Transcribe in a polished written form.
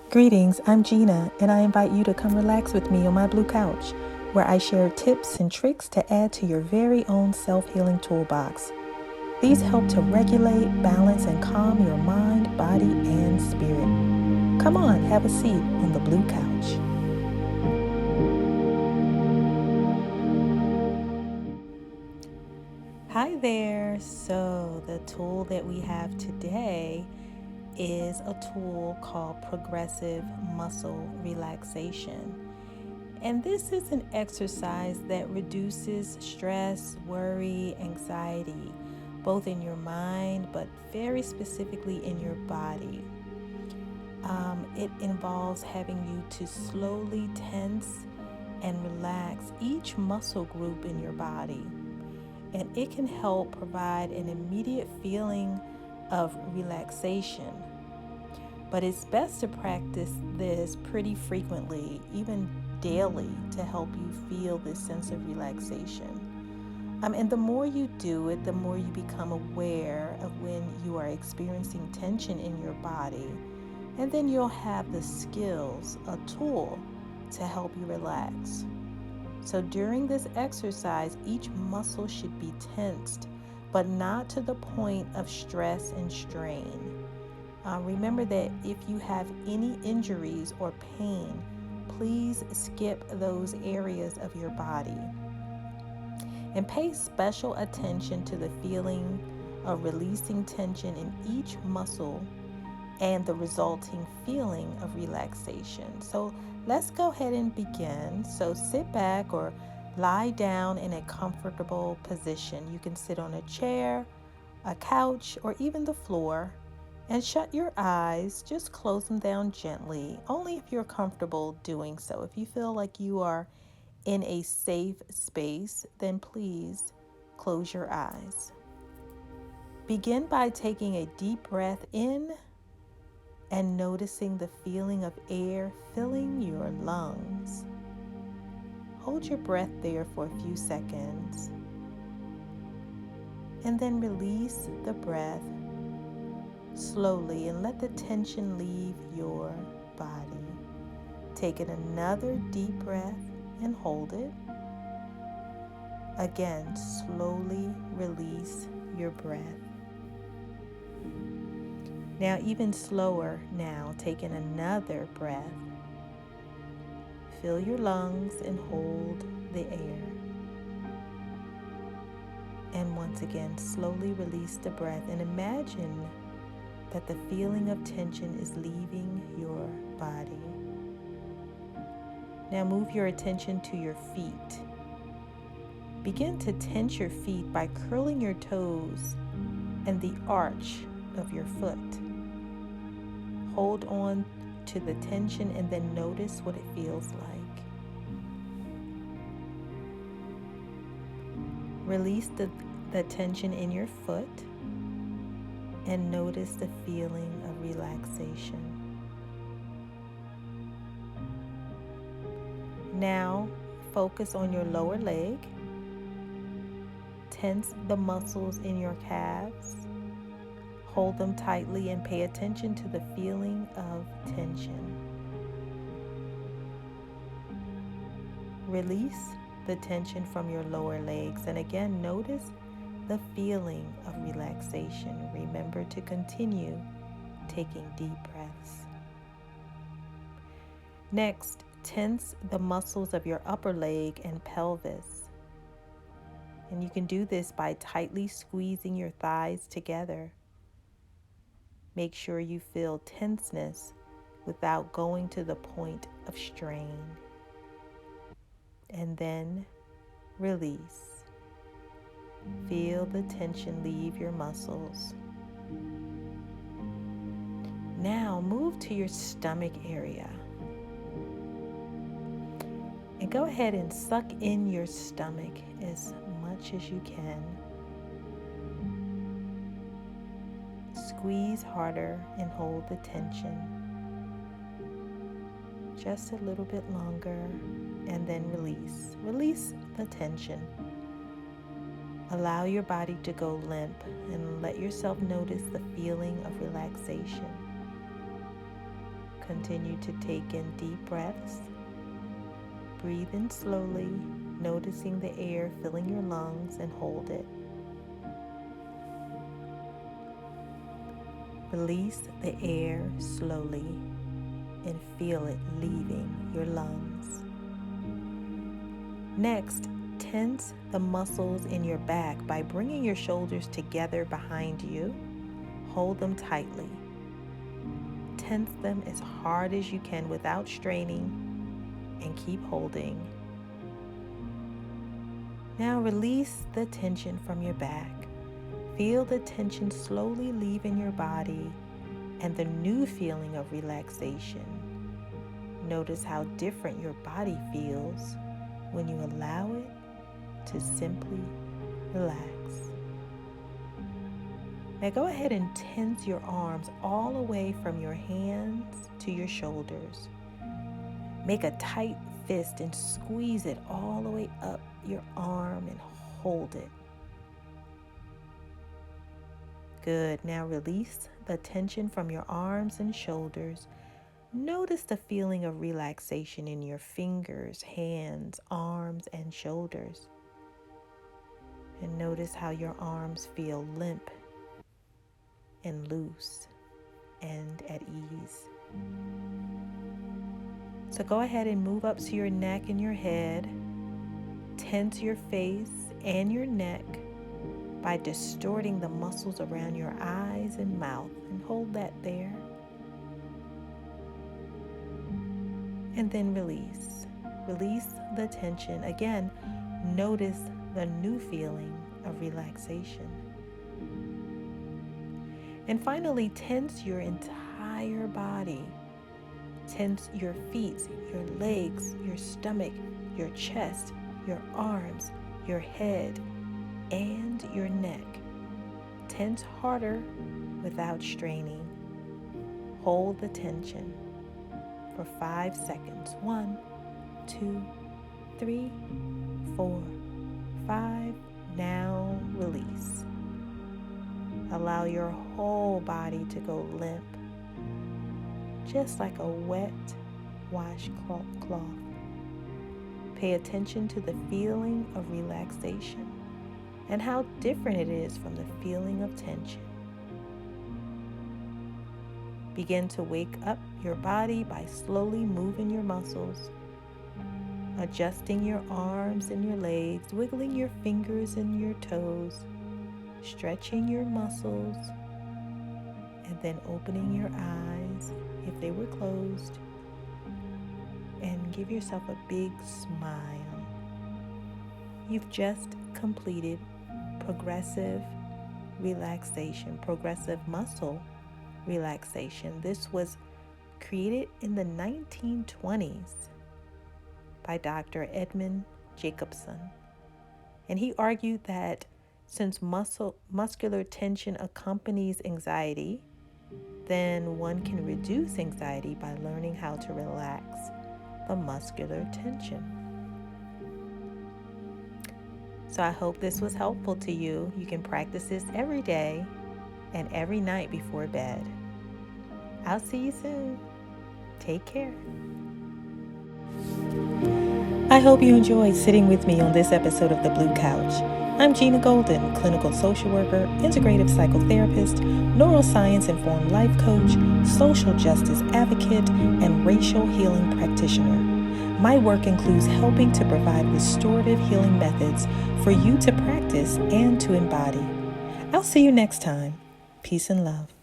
Greetings, I'm Gena, and I invite you to come relax with me on my blue couch, where I share tips and tricks to add to your very own self-healing toolbox. These help to regulate, balance, and calm your mind, body, and spirit. Come on, have a seat on the blue couch. Hi there. So, the tool that we have today is a tool called progressive muscle relaxation. And this is an exercise that reduces stress, worry, anxiety, both in your mind, but very specifically in your body. It involves having you to slowly tense and relax each muscle group in your body. And it can help provide an immediate feeling of relaxation. But it's best to practice this pretty frequently, even daily, to help you feel this sense of relaxation. And the more you do it, the more you become aware of when you are experiencing tension in your body. And then you'll have the skills, a tool to help you relax. So during this exercise, each muscle should be tensed, but not to the point of stress and strain. Remember that if you have any injuries or pain, please skip those areas of your body. And pay special attention to the feeling of releasing tension in each muscle and the resulting feeling of relaxation. So let's go ahead and begin. So sit back or lie down in a comfortable position. You can sit on a chair, a couch, or even the floor. And shut your eyes, just close them down gently, only if you're comfortable doing so. If you feel like you are in a safe space, then please close your eyes. Begin by taking a deep breath in and noticing the feeling of air filling your lungs. Hold your breath there for a few seconds, and then release the breath slowly and let the tension leave your body. Take in another deep breath and hold it. Again, slowly release your breath. Now, even slower now, take in another breath. Fill your lungs and hold the air. And once again, slowly release the breath and imagine that the feeling of tension is leaving your body. Now move your attention to your feet. Begin to tense your feet by curling your toes and the arch of your foot. Hold on to the tension and then notice what it feels like. Release the tension in your foot and notice the feeling of relaxation. Now, focus on your lower leg. Tense the muscles in your calves. Hold them tightly and pay attention to the feeling of tension. Release the tension from your lower legs and again notice the feeling of relaxation. Remember to continue taking deep breaths. Next, tense the muscles of your upper leg and pelvis. And you can do this by tightly squeezing your thighs together. Make sure you feel tenseness without going to the point of strain. And then release. Feel the tension leave your muscles. Now move to your stomach area. And go ahead and suck in your stomach as much as you can. Squeeze harder and hold the tension. Just a little bit longer and then release. Release the tension. Allow your body to go limp and let yourself notice the feeling of relaxation. Continue to take in deep breaths. Breathe in slowly, noticing the air filling your lungs, and hold it. Release the air slowly and feel it leaving your lungs. Next, tense the muscles in your back by bringing your shoulders together behind you. Hold them tightly. Tense them as hard as you can without straining, and keep holding. Now release the tension from your back. Feel the tension slowly leaving your body and the new feeling of relaxation. Notice how different your body feels when you allow it to simply relax. Now go ahead and tense your arms all the way from your hands to your shoulders. Make a tight fist and squeeze it all the way up your arm and hold it. Good. Now release the tension from your arms and shoulders. Notice the feeling of relaxation in your fingers, hands, arms, and shoulders. And notice how your arms feel limp and loose and at ease. So go ahead and move up to your neck and your head. Tense your face and your neck by distorting the muscles around your eyes and mouth, and hold that there. And then release. Release the tension. Again, notice the new feeling of relaxation. And finally, tense your entire body. Tense your feet, your legs, your stomach, your chest, your arms, your head, and your neck. Tense harder without straining. Hold the tension for 5 seconds. 1, 2, 3, 4, 5. Now release. Allow your whole body to go limp, just like a wet washcloth. Pay attention to the feeling of relaxation and how different it is from the feeling of tension. Begin to wake up your body by slowly moving your muscles, adjusting your arms and your legs, wiggling your fingers and your toes, stretching your muscles, and then opening your eyes if they were closed, and give yourself a big smile. You've just completed progressive relaxation, progressive muscle relaxation. This was created in the 1920s by Dr. Edmund Jacobson. And he argued that since muscular tension accompanies anxiety, then one can reduce anxiety by learning how to relax the muscular tension. So I hope this was helpful to you. You can practice this every day and every night before bed. I'll see you soon. Take care. I hope you enjoyed sitting with me on this episode of The Blue Couch. I'm Gena Golden, clinical social worker, integrative psychotherapist, neuroscience-informed life coach, social justice advocate, and racial healing practitioner. My work includes helping to provide restorative healing methods for you to practice and to embody. I'll see you next time. Peace and love.